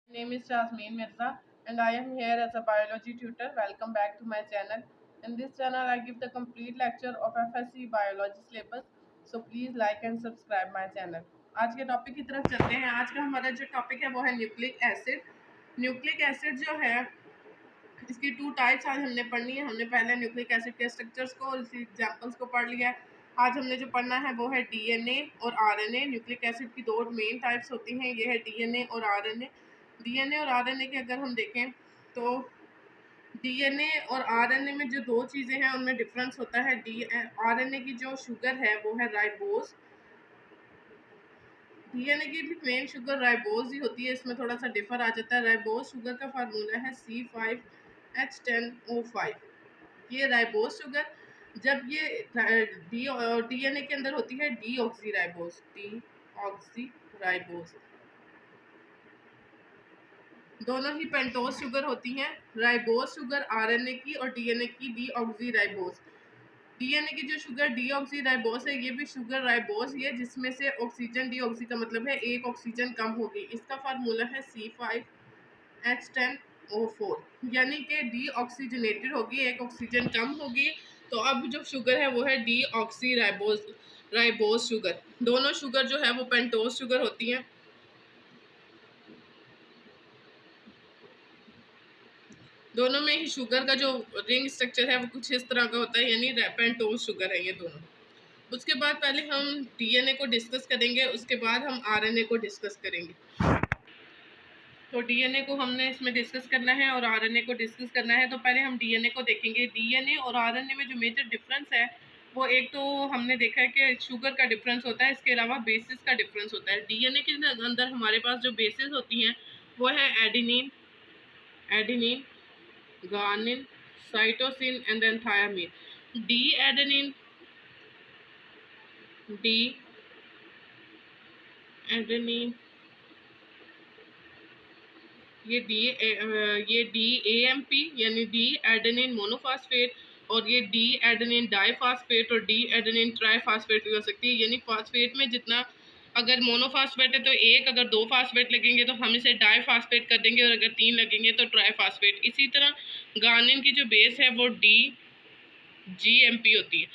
Name is Jasmine Mirza and I am here as a biology tutor. Welcome back to my channel. In this channel I give the complete lecture of FSC biology syllabus. So please like and subscribe my channel. आज के topic की तरफ चलते हैं। आज का हमारा जो टॉपिक है वो है न्यूक्लिक एसिड। न्यूक्लिक एसिड जो है इसकी टू टाइप्स आज हमने पढ़नी है। हमने पहले न्यूक्लिक एसिड के स्ट्रक्चर्स को और इसकी एग्जाम्पल्स को पढ़ लिया है। आज हमने जो पढ़ना है वो है डीएनए और आरएनए। न्यूक्लिक एसिड की दो मेन टाइप्स होती हैं, ये है डीएनए और आरएनए। डीएनए और आरएनए के अगर हम देखें तो डीएनए और आरएनए में जो दो चीज़ें हैं उनमें डिफरेंस होता है। आरएनए की जो शुगर है वो है राइबोज। डीएनए की भी मेन शुगर राइबोज ही होती है, इसमें थोड़ा सा डिफर आ जाता है। राइबोज शुगर का फार्मूला है C5H10O5। ये राइबोज शुगर जब ये डीएनए के अंदर होती है डीऑक्सी राइबोज दोनों ही पेंटोज शुगर होती हैं। राइबोज शुगर आरएनए की और डीएनए की डीऑक्सीराइबोज। डीएनए की जो शुगर डीऑक्सीराइबोज है ये भी शुगर राइबोज ही है, जिसमें से ऑक्सीजन डीऑक्सी का मतलब है एक ऑक्सीजन कम होगी। इसका फार्मूला है C5H10O4, यानी कि डीऑक्सीजनेटेड होगी, एक ऑक्सीजन कम होगी। तो अब जो शुगर है वो है राइबोज शुगर। दोनों शुगर जो है वो पेंटोज शुगर होती हैं। दोनों में ही शुगर का जो रिंग स्ट्रक्चर है वो कुछ इस तरह का होता है, यानी पेंटोज शुगर है ये दोनों। उसके बाद पहले हम डीएनए को डिस्कस करेंगे, उसके बाद हम आरएनए को डिस्कस करेंगे। तो डीएनए को हमने इसमें डिस्कस करना है और आरएनए को डिस्कस करना है। तो पहले हम डीएनए को देखेंगे। डीएनए और आरएनए में जो मेजर डिफरेंस है वो एक तो हमने देखा है कि शुगर का डिफरेंस होता है, इसके अलावा बेसिस का डिफरेंस होता है। डीएनए के अंदर हमारे पास जो बेसिस होती हैं वो है adenine, guanine, cytosine and then thiamine. D-adenine, D-adenine, ये DAMP यानी डी एडेनिन मोनोफास्फेट, और ये डी एडेनिन डाईफास्फेट और डी एडेनिन ट्राईफास्फेट भी हो सकती है। यानी फास्फेट में जितना अगर मोनोफास्फेट है तो एक, अगर दो फास्फेट लगेंगे तो हम इसे डाईफास्फेट कर देंगे, और अगर तीन लगेंगे तो ट्राईफास्फेट। इसी तरह गार्निन की जो बेस है वो GMP होती है,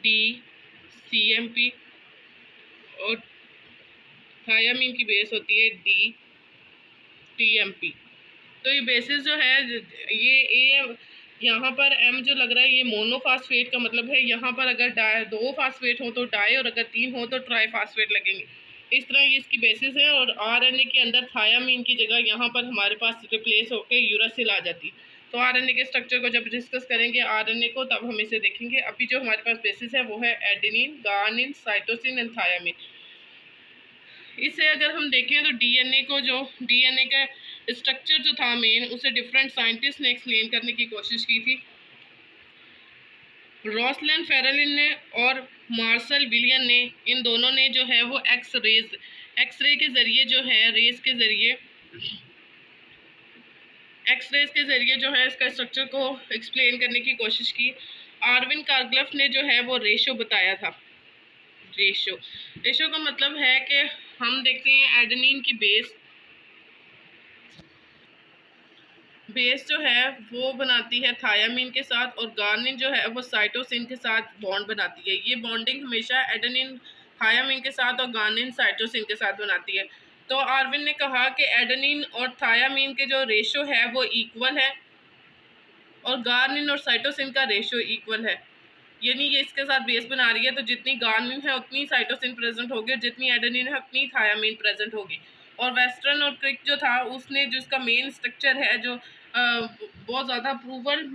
DCMP, और थायामीन की बेस होती है DTMP। तो ये बेसिस जो है ये यहाँ पर M जो लग रहा है ये मोनोफास्फेट का मतलब है। यहाँ पर अगर दो फास्फेट हो तो डाई, और अगर तीन हो तो ट्राईफास्फेट लगेंगे। इस तरह ये इसकी बेसिस है। और आरएनए के अंदर थायामीन की जगह यहाँ पर हमारे पास रिप्लेस होकर यूरासिल आ जाती है। तो आरएनए के स्ट्रक्चर को जब डिस्कस करेंगे आरएनए को, तब हम इसे देखेंगे। अभी जो हमारे पास बेसिस है वो है एडेनिन, गार्निन, साइटोसिन एंड थायामीन। इसे अगर हम देखें तो डीएनए का स्ट्रक्चर जो था मेन, उसे डिफरेंट साइंटिस्ट ने एक्सप्लेन करने की कोशिश की थी। रॉसलैंड फेरेलिन ने और मार्शल विलियन ने, इन दोनों ने जो है वो एक्सरे के ज़रिए जो है एक्सरेज के ज़रिए जो है इसका स्ट्रक्चर को एक्सप्लेन करने की कोशिश की। आर्विन कार्गलफ ने जो है वो रेशो बताया था। रेशो का मतलब है कि हम देखते हैं एडेनिन की बेस जो है वो बनाती है थायामीन के साथ, और गार्निन जो है वो साइटोसिन के साथ बॉन्ड बनाती है। ये बॉन्डिंग हमेशा एडेनिन थायामीन के साथ और गार्निन साइटोसिन के साथ बनाती है। तो आर्विन ने कहा कि एडेनिन और थायामीन के जो रेशो है वो इक्वल है, और गार्निन और साइटोसिन का रेशो इक्वल है। यानी ये इसके साथ बेस बना रही है, तो जितनी गार्निन है उतनी साइटोसिन प्रेजेंट होगी, और जितनी एडेनिन है उतनी थायामीन प्रेजेंट होगी। और वेस्टर्न और क्रिक जो था उसने जो इसका मेन स्ट्रक्चर है जो बहुत ज़्यादा प्रूवन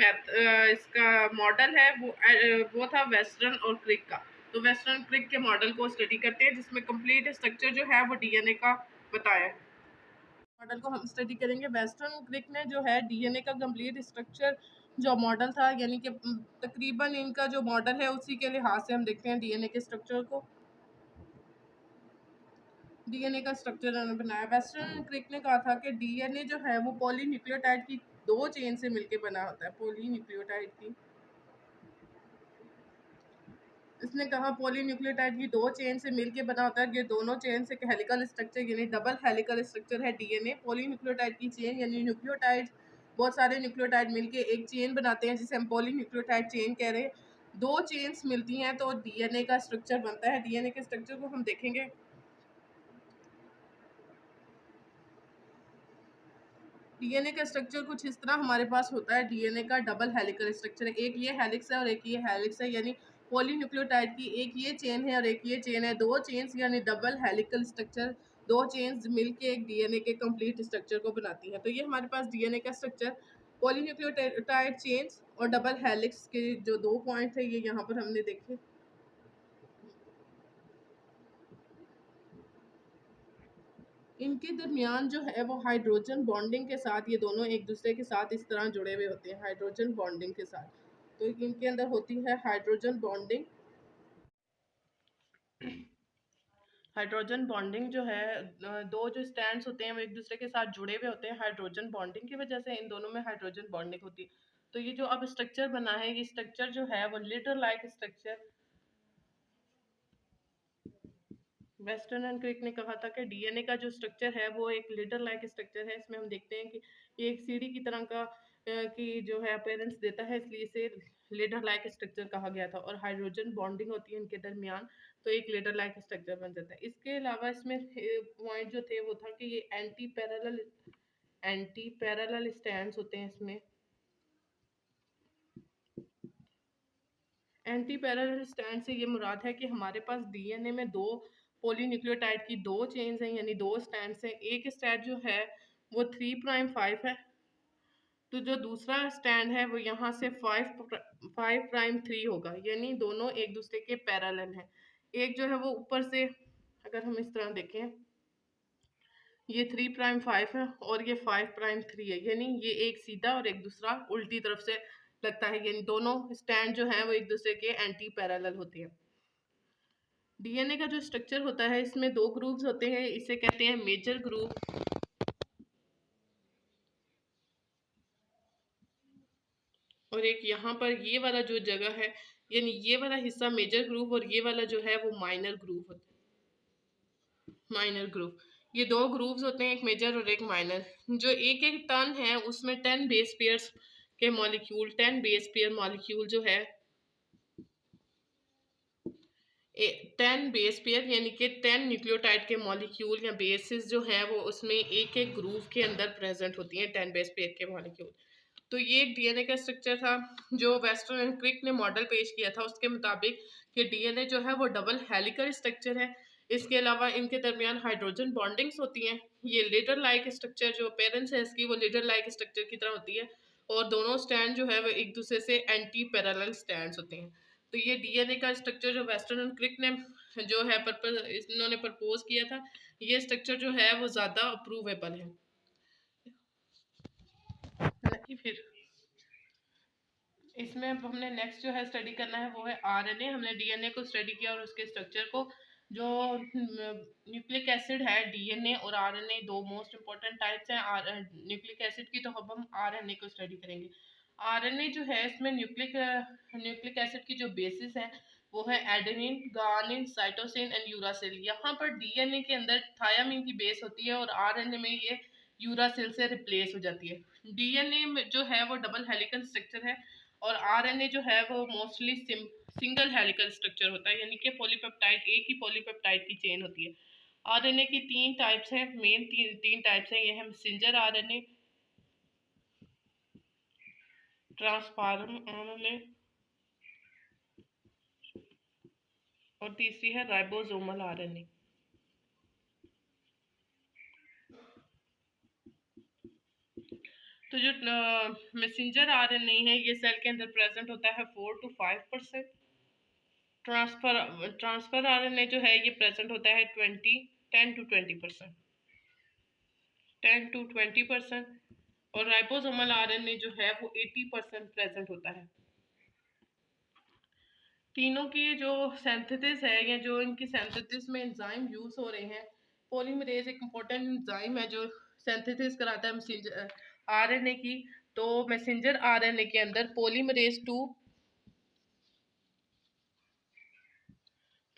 इसका मॉडल है वो था वेस्टर्न और क्रिक का। तो वेस्टर्न क्रिक के मॉडल को स्टडी करते हैं, जिसमें कंप्लीट स्ट्रक्चर जो है वो डीएनए का बताया है। मॉडल को हम स्टडी करेंगे। वेस्टर्न क्रिक ने जो है डीएनए का कंप्लीट स्ट्रक्चर जो मॉडल था, यानी कि तकरीबन इनका जो मॉडल है उसी के लिहाज से हम देखते हैं डीएनए के स्ट्रक्चर को। डीएनए का स्ट्रक्चर उन्होंने बनाया। वेस्टर्न क्रिक ने कहा था कि डीएनए जो है वो पॉलीन्यूक्लियोटाइड की दो चेन से मिलकर बना होता है। पॉलीन्यूक्लियोटाइड की इसने कहा पॉलीन्यूक्लियोटाइड की दो चेन से मिलकर बना होता है। ये दोनों चेन से हेलिकल स्ट्रक्चर यानी डबल हेलिकल स्ट्रक्चर है डीएनए। पॉलीन्यूक्लियोटाइड की चेन यानी न्यूक्लियोटाइड, बहुत सारे न्यूक्लियोटाइड मिलके एक चेन बनाते हैं जिसे हम पॉलीन्यूक्लियोटाइड चेन कह रहे हैं। दो चेन्स मिलती हैं तो डीएनए का स्ट्रक्चर बनता है। डीएनए के स्ट्रक्चर को हम देखेंगे। डीएनए का स्ट्रक्चर कुछ इस तरह हमारे पास होता है। डीएनए का डबल हेलिकल स्ट्रक्चर है, एक ये हेलिक्स है और एक ये हेलिक्स है, यानी पॉलीन्यूक्लियोटाइड की एक ये चेन है और एक ये चेन है। दो चेन्स यानी डबल हेलिकल स्ट्रक्चर, दो चेन्स मिलके एक डीएनए के कंप्लीट स्ट्रक्चर को बनाती है। तो ये हमारे पास डीएनए का स्ट्रक्चर पॉलीन्यूक्लियोटाइड चेन्स और डबल हेलिक्स के जो दो पॉइंट है ये यहाँ पर हमने देखे। इनके दरमियान जो है वो हाइड्रोजन बॉन्डिंग के साथ ये दोनों एक दूसरे के साथ इस तरह जुड़े हुए होते हैं, हाइड्रोजन बॉन्डिंग के साथ। तो इनके अंदर होती है हाइड्रोजन बॉन्डिंग। हाइड्रोजन बॉन्डिंग जो है दो जो स्टैंड्स होते हैं वो एक दूसरे के साथ जुड़े हुए होते हैं। हाइड्रोजन बॉन्डिंग की वजह से इन दोनों में हाइड्रोजन बॉन्डिंग होती है। तो ये जो अब स्ट्रक्चर बना है, ये स्ट्रक्चर जो है वो ladder like structure, Watson and Crick ने कहा था कि डीएनए का जो स्ट्रक्चर है वो एक लीडर लाइक स्ट्रक्चर है। इसमें हम देखते हैं कि ये एक सीढ़ी की तरह का की जो है अपीयरेंस देता है, इसलिए इसे लीडर लाइक स्ट्रक्चर कहा गया था। और हाइड्रोजन बॉन्डिंग होती है इनके दरमियान, तो एक लीडर लाइक स्ट्रक्चर बन जाता है। इसके अलावा इसमें पॉइंट जो थे वो था कि ये एंटी पैरेलल स्टैंड्स होते हैं। इसमें एंटी पैरेलल स्टैंड से ये मुराद है कि हमारे पास डीएनए में दो पॉलीन्यूक्लियोटाइड की दो चेन्स हैं, यानी दो स्टैंड्स हैं। एक स्टैंड जो है वो 3'5 है, तो जो दूसरा स्टैंड है वो यहाँ से 5'3 होगा, यानी दोनों एक दूसरे के पैरेलल हैं। एक जो है वो ऊपर से अगर हम इस तरह देखें, ये 3'5 है और ये 5'3 है, यानी ये एक सीधा और एक दूसरा उल्टी तरफ से लगता है, यानी दोनों स्टैंड जो हैं वो एक दूसरे के एंटी पैरेलल होते हैं। डीएनए का जो स्ट्रक्चर होता है इसमें दो ग्रुप्स होते हैं, इसे कहते हैं मेजर ग्रुप, और एक यहाँ पर ये वाला जो जगह है, यानी ये वाला हिस्सा मेजर ग्रुप और ये वाला जो है वो माइनर ग्रुप होता है। माइनर ग्रुप, ये दो ग्रुप्स होते हैं, एक मेजर और एक माइनर। जो एक एक टर्न है उसमें 10 बेस पेयर्स के मॉलिक्यूल, 10 बेस पेयर मॉलिक्यूल जो है 10 बेस पेयर यानी कि 10 न्यूक्लियोटाइड के मॉलिक्यूल या बेसिस जो है वो उसमें एक एक ग्रुप के अंदर प्रेजेंट होती हैं, 10 बेस पेयर के मॉलिक्यूल। तो ये एक डीएनए का स्ट्रक्चर था जो वेस्टर्न एंड क्रिक ने मॉडल पेश किया था। उसके मुताबिक कि डीएनए जो है वो डबल हेलिकल स्ट्रक्चर है। इसके अलावा इनके दरमियान हाइड्रोजन बॉन्डिंग्स होती हैं। ये लीडर लाइक स्ट्रक्चर जो पेरेंट्स है इसकी वो लीडर लाइक स्ट्रक्चर की तरह होती है, और दोनों स्टैंड जो है वो एक दूसरे से एंटी पैरेलल स्टैंड्स होते हैं। तो ये डीएनए का स्ट्रक्चर जो वेस्टर्न एंड क्रिक ने जो है इन्होंने प्रपोज किया था, ये स्ट्रक्चर जो है वो ज़्यादा अप्रूवेबल है ना कि फिर इसमें अब हमने नेक्स्ट जो है स्टडी करना है वो है आरएनए। हमने डीएनए को स्टडी किया और उसके स्ट्रक्चर को। जो न्यूक्लिक एसिड है, डीएनए और आरएनए दो मोस्ट इंपॉर्टेंट टाइप्स हैं न्यूक्लिक एसिड की, तो अब हम आरएनए को स्टडी करेंगे। आरएनए जो है इसमें न्यूक्लिक एसिड की जो बेसिस है वो है एडेनिन, गार्निन, साइटोसिन एंड यूरासिल। यहाँ पर डीएनए के अंदर थायामीन की बेस होती है और आरएनए में ये यूरासिल से रिप्लेस हो जाती है। डीएनए में जो है वो डबल हेलिकल स्ट्रक्चर है और आरएनए जो है वो मोस्टली सिंगल हेलिकल स्ट्रक्चर होता है, यानी कि पॉलीपेप्टाइड, एक ही पॉलीपेप्टाइड की चेन होती है। आरएनए की तीन टाइप्स हैं, मेन तीन टाइप्स हैं, ये है मैसेंजर आरएनए, ट्रांसफॉर्म आरएनए और तीसरी है राइबोसोमल आरएनए। तो जो मैसेंजर आरएनए है ये सेल के अंदर प्रेजेंट होता है 4 to 5%। ट्रांसफर आरएनए जो है ये प्रेजेंट होता है 10 to 20%, 10 to 20%। और राइबोसोमल आरएनए जो है वो 80% प्रेजेंट होता है। तीनों की जो सिंथेसिस है या जो इनकी सिंथेसिस में एंजाइम यूज हो रहे हैं, पॉलीमरेज एक इम्पोर्टेंट एंजाइम है जो सिंथेसिस कराता है मैसेंजर आरएनए की। तो मैसेंजर आरएनए के अंदर पॉलीमरेज 2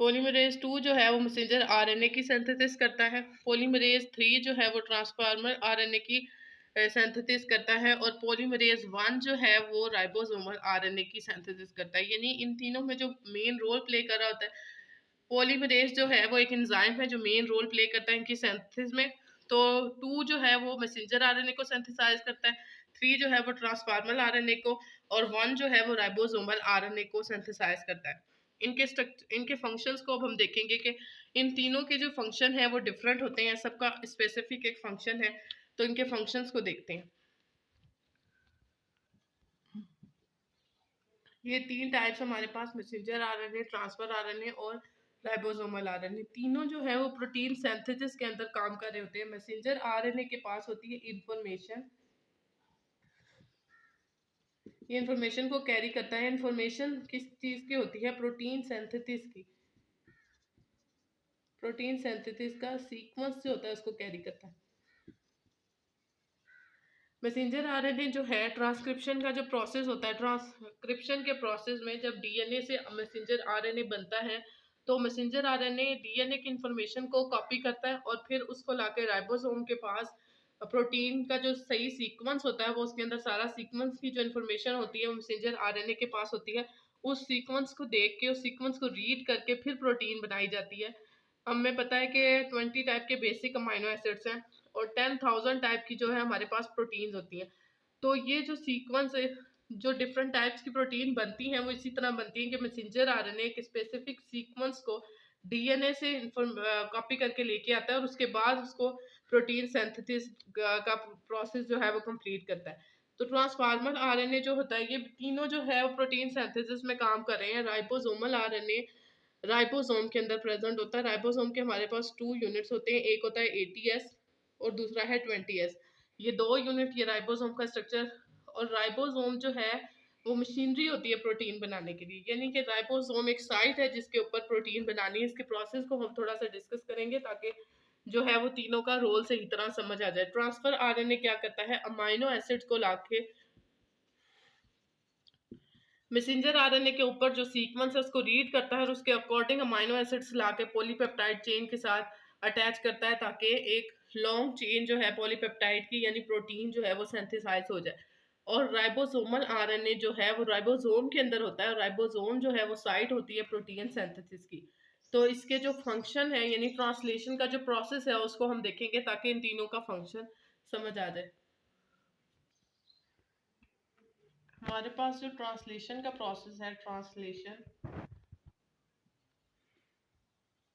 पॉलीमरेज 2 जो है वो मैसेंजर आरएनए की सिंथेसिस करता है। पॉलीमरेज 3 जो है वो ट्रांसफार्मर आरएनए की सिंथेसिस करता है। और पॉलीमरेज 1 जो है वो राइबोसोमल आरएनए की सिंथेसिस करता है। यानी इन तीनों में जो मेन रोल प्ले कर रहा होता है, पॉलीमरेज जो है वो एक एंजाइम है जो मेन रोल प्ले करता है इनकी सिंथेसिस में। तो 2 जो है वो मैसेंजर आरएनए को सिंथेसाइज करता है, 3 जो है वो ट्रांसफार्मर आरएनए को, और 1 जो है वो राइबोसोमल आरएनए को सिंथेसाइज करता है। इनके फंक्शंस को अब हम देखेंगे कि इन तीनों के जो फंक्शन है वो डिफरेंट होते हैं, सबका स्पेसिफिक एक फंक्शन है। तो इनके फंक्शंस को देखते हैं। ये 3 टाइप्स हमारे पास मैसेंजर आरएनए, ट्रांसफर आरएनए और राइबोसोमल आरएनए, तीनों जो है वो प्रोटीन सिंथेसिस के अंदर काम कर रहे होते हैं। मैसेंजर आरएनए के पास होती है इंफॉर्मेशन, ये इंफॉर्मेशन को कैरी करता है। इंफॉर्मेशन किस चीज़ की होती है? प्रोटीन सिंथेसिस की। प्रोटीन सिंथेसिस का सीक्वेंस जो होता है उसको कैरी करता है। मैसेंजर आरएनए जो है ट्रांसक्रिप्शन का जो प्रोसेस होता है, ट्रांसक्रिप्शन के प्रोसेस में जब डीएनए से मैसेंजर आरएनए बनता है तो मैसेंजर आरएनए डीएनए की इंफॉर्मेशन को कॉपी करता है और फिर उसको लाके राइबोसोम के पास प्रोटीन का जो सही सीक्वेंस होता है वो उसके अंदर सारा सीक्वेंस की जो इन्फॉर्मेशन होती है वो मैसेंजर आरएनए के पास होती है। उस सीक्वेंस को देख के, उस सीक्वेंस को रीड करके फिर प्रोटीन बनाई जाती है। हमें पता है कि 20 टाइप के बेसिक अमाइनो एसिड्स हैं और 10,000 टाइप की जो है हमारे पास प्रोटीन्स होती हैं। तो ये जो सीक्वेंस है, जो डिफरेंट टाइप्स की प्रोटीन बनती हैं वो इसी तरह बनती हैं कि मैसेंजर आरएनए एक स्पेसिफिक सीक्वेंस को डीएनए से कॉपी करके लेके आता है और उसके बाद उसको प्रोटीन सिंथेसिस का प्रोसेस जो है वो कंप्लीट करता है। तो ट्रांसफार्मर आरएनए जो होता है, ये तीनों जो है वो प्रोटीन सिंथेसिस में काम कर रहे हैं। राइबोसोमल आरएनए राइबोसोम के अंदर प्रेजेंट होता है। राइबोसोम के हमारे पास 2 यूनिट्स होते हैं, एक होता है एटीएस और दूसरा है 20S। ये 2 यूनिट ये राइबोसोम का स्ट्रक्चर। और राइबोसोम जो है वो मशीनरी होती है प्रोटीन बनाने के लिए, यानी कि राइबोसोम एक साइट है जिसके ऊपर प्रोटीन बनानी है। इसके प्रोसेस को हम थोड़ा सा डिस्कस करेंगे ताकि जो है वो तीनों का रोल सही तरह समझ आ जाए। ट्रांसफर आरएनए क्या करता है? अमाइनो एसिड्स को लाके मैसेंजर आरएनए के ऊपर जो सीक्वेंस है उसको रीड करता है और उसके अकॉर्डिंग अमाइनो एसिड्स लाके पॉलीपेप्टाइड चेन के साथ अटैच करता है ताकि एक लॉन्ग चेन जो है पॉलीपेप्टाइड की यानी प्रोटीन जो है वो सिंथेसाइज हो जाए। और राइबोसोमल आरएनए जो है वो राइबोसोम के अंदर होता है और राइबोसोम जो है वो साइट होती है प्रोटीन सिंथेसिस की। तो इसके जो फंक्शन है यानी ट्रांसलेशन का जो प्रोसेस है उसको हम देखेंगे ताकि इन तीनों का फंक्शन समझ आ जाए। हमारे पास जो ट्रांसलेशन का प्रोसेस है,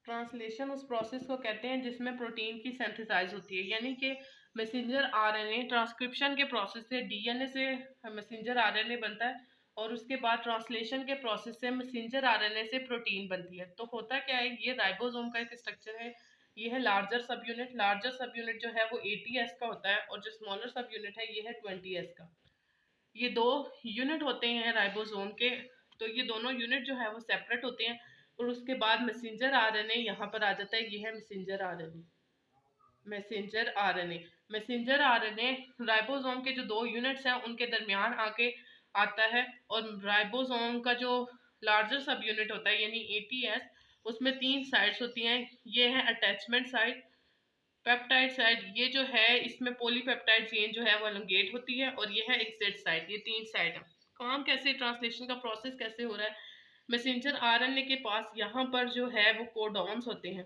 ट्रांसलेशन उस प्रोसेस को कहते हैं जिसमें प्रोटीन की सिंथेसाइज होती है। यानी कि मैसेंजर आरएनए ट्रांसक्रिप्शन के प्रोसेस से डीएनए से मैसेंजर आरएनए बनता है और उसके बाद ट्रांसलेशन के प्रोसेस से मैसेंजर आरएनए से प्रोटीन बनती है। तो होता क्या है, ये राइबोसोम का एक स्ट्रक्चर है। ये है लार्जर सब यूनिट। लार्जर सब यूनिट जो है वो 80S का होता है और जो स्मॉलर सब यूनिट है ये है 20S का। ये 2 यूनिट होते हैं राइबोसोम के। तो ये दोनों यूनिट जो है वो सेपरेट होते हैं और उसके बाद मैसेंजर आरएनए यहाँ पर आ जाता है। ये है messenger RNA. Messenger RNA messenger RNA ribosome के जो 2 यूनिट्स हैं उनके दरमियान आके आता है और राइबोसोम का जो लार्जर सब यूनिट होता है यानी एटीएस, उसमें 3 साइड्स होती हैं। ये है अटैचमेंट साइड, पेप्टाइड साइड, ये जो है इसमें पॉलीपेप्टाइड चेन जो है वो एलोंगेट होती है, और ये है एक्सिट साइड। ये 3 साइड है। काम कैसे, ट्रांसलेशन का प्रोसेस कैसे हो रहा है? मैसेंजर आरएनए के पास यहाँ पर जो है वो कोडॉन्स होते हैं,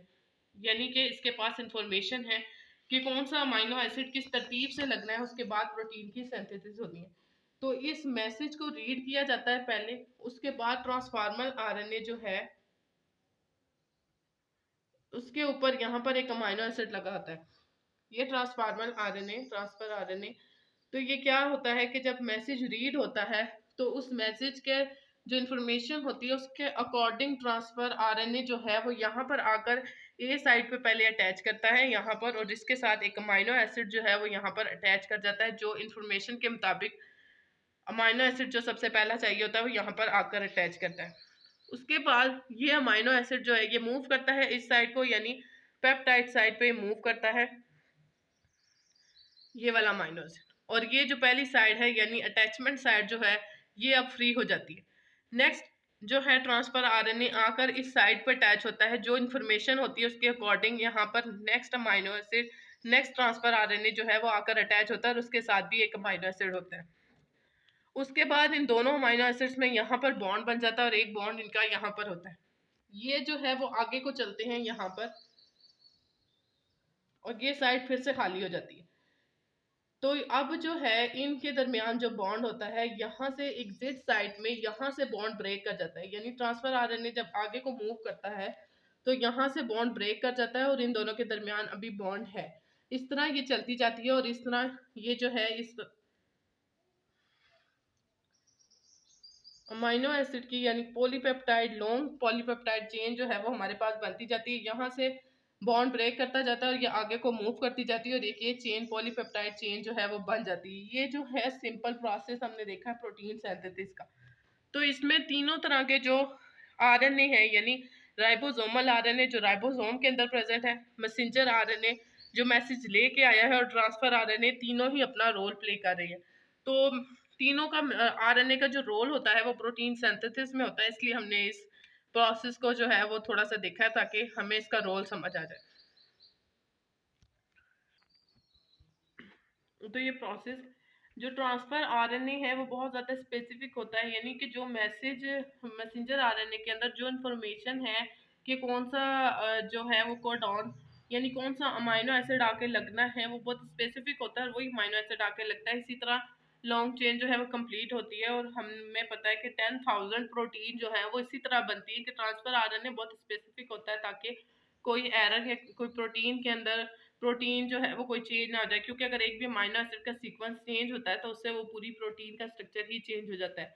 यानी कि इसके पास इंफॉर्मेशन है कि कौन सा अमाइनो एसिड किस तरतीब से लगना है, उसके बाद प्रोटीन की सिंथेसिस होनी है। तो इस मैसेज को रीड किया जाता है पहले, उसके बाद ट्रांसफार्मर आरएनए जो है उसके ऊपर यहाँ पर एक अमाइनो एसिड लगा होता है। ये ट्रांसफर आरएनए। तो ये क्या होता है कि जब मैसेज रीड होता है तो उस मैसेज के जो इन्फॉर्मेशन होती है उसके अकॉर्डिंग ट्रांसफर आरएनए जो है वो यहाँ पर आकर ए साइड पे पहले अटैच करता है यहाँ पर, और जिसके साथ एक अमाइनो एसिड जो है वो यहाँ पर अटैच कर जाता है। जो इन्फॉर्मेशन के मुताबिक अमाइनो एसिड जो सबसे पहला चाहिए होता है वो यहाँ पर आकर अटैच करता है। उसके बाद ये अमाइनो एसिड जो है ये मूव करता है इस साइड को, यानी पेप्टाइड साइड पे मूव करता है ये वाला अमाइनो एसिड। और ये जो पहली साइड है यानी अटैचमेंट साइड जो है ये अब फ्री हो जाती है। नेक्स्ट जो है ट्रांसफर आरएनए आकर इस साइट पर अटैच होता है, जो इन्फॉर्मेशन होती है उसके अकॉर्डिंग यहाँ पर next amino acid, next transfer RNA जो है वो आकर अटैच होता है और उसके साथ भी एक अमाइनो एसिड होता है। उसके बाद इन दोनों अमाइनो एसिड्स में यहाँ पर बॉन्ड बन जाता है और एक बॉन्ड इनका यहाँ पर होता है। ये जो है वो आगे को चलते हैं यहाँ पर, और ये साइड फिर से खाली हो जाती है। तो अब जो है इनके दरमियान जो बॉन्ड होता है, यहाँ से एग्जिट साइड में यहाँ से बॉन्ड ब्रेक कर जाता है, यानी ट्रांसफर आरएनए जब आगे को मूव करता है तो यहाँ से बॉन्ड ब्रेक कर जाता है और इन दोनों के दरमियान अभी बॉन्ड है। इस तरह ये चलती जाती है और इस तरह ये जो है इस अमाइनो एसिड की यानी पॉलीपेप्टाइड, लॉन्ग पॉलीपेप्टाइड चेन जो है वो हमारे पास बनती जाती है। यहाँ से बॉन्ड ब्रेक करता जाता है और ये आगे को मूव करती जाती है और एक ये चेन पॉलीपेप्टाइड चेन जो है वो बन जाती है। ये जो है सिंपल प्रोसेस हमने देखा है प्रोटीन सिंथेसिस का। तो इसमें तीनों तरह के जो आरएनए है, यानी राइबोसोमल आरएनए जो राइबोसोम के अंदर प्रेजेंट है, मैसेंजर आरएनए जो मैसेज लेके आया है, और ट्रांसफर आरएनए, तीनों ही अपना रोल प्ले कर रही है। तो तीनों का आरएनए का जो रोल होता है वो प्रोटीन सिंथेसिस में होता है, इसलिए हमने इस प्रोसेस को जो है वो थोड़ा सा देखा है ताकि हमें इसका रोल समझ आ जाए। तो ये प्रोसेस जो ट्रांसफर आरएनए है वो बहुत ज़्यादा स्पेसिफिक होता है, यानी कि जो मैसेंजर आरएनए के अंदर जो इन्फॉर्मेशन है कि कौन सा जो है वो कोडॉन, यानी कौन सा अमाइनो एसिड आके लगना है, वो बहुत स्पेसिफिक होता है और वही अमाइनो एसिड आके लगता है। इसी तरह लॉन्ग चेन जो है वो कंप्लीट होती है और हमें पता है कि 10,000 प्रोटीन जो है वो इसी तरह बनती है कि ट्रांसफर आरएनए बहुत स्पेसिफिक होता है ताकि कोई एरर या कोई प्रोटीन के अंदर प्रोटीन जो है वो कोई चेंज ना हो जाए, क्योंकि अगर एक भी अमाइनो एसिड का सीक्वेंस चेंज होता है तो उससे वो पूरी प्रोटीन का स्ट्रक्चर ही चेंज हो जाता है।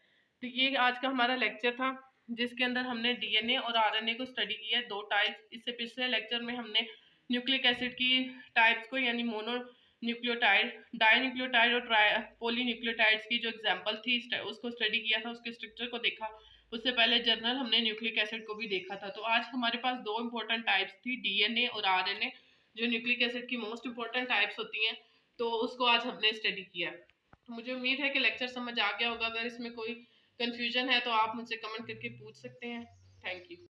तो ये आज का हमारा लेक्चर था जिसके अंदर हमने डीएनए और आरएनए को स्टडी किया है, दो टाइप्स। इससे पिछले लेक्चर में हमने न्यूक्लिक एसिड की टाइप्स को, यानी मोनो न्यूक्लियोटाइड, डाई न्यूक्लियोटाइड और पोली न्यूक्लियोटाइड्स की जो एग्जाम्पल थी उसको स्टडी किया था, उसके स्ट्रक्चर को देखा। उससे पहले जनरल हमने न्यूक्लिक एसिड को भी देखा था। तो आज हमारे पास दो इंपॉर्टेंट टाइप्स थी, डीएनए और आरएनए, जो न्यूक्लिक एसिड की मोस्ट इंपॉर्टेंट टाइप्स होती हैं। तो उसको आज हमने स्टडी किया। तो मुझे उम्मीद है कि लेक्चर समझ आ गया होगा। अगर इसमें कोई कन्फ्यूजन है तो आप मुझसे कमेंट करके पूछ सकते हैं। Thank you.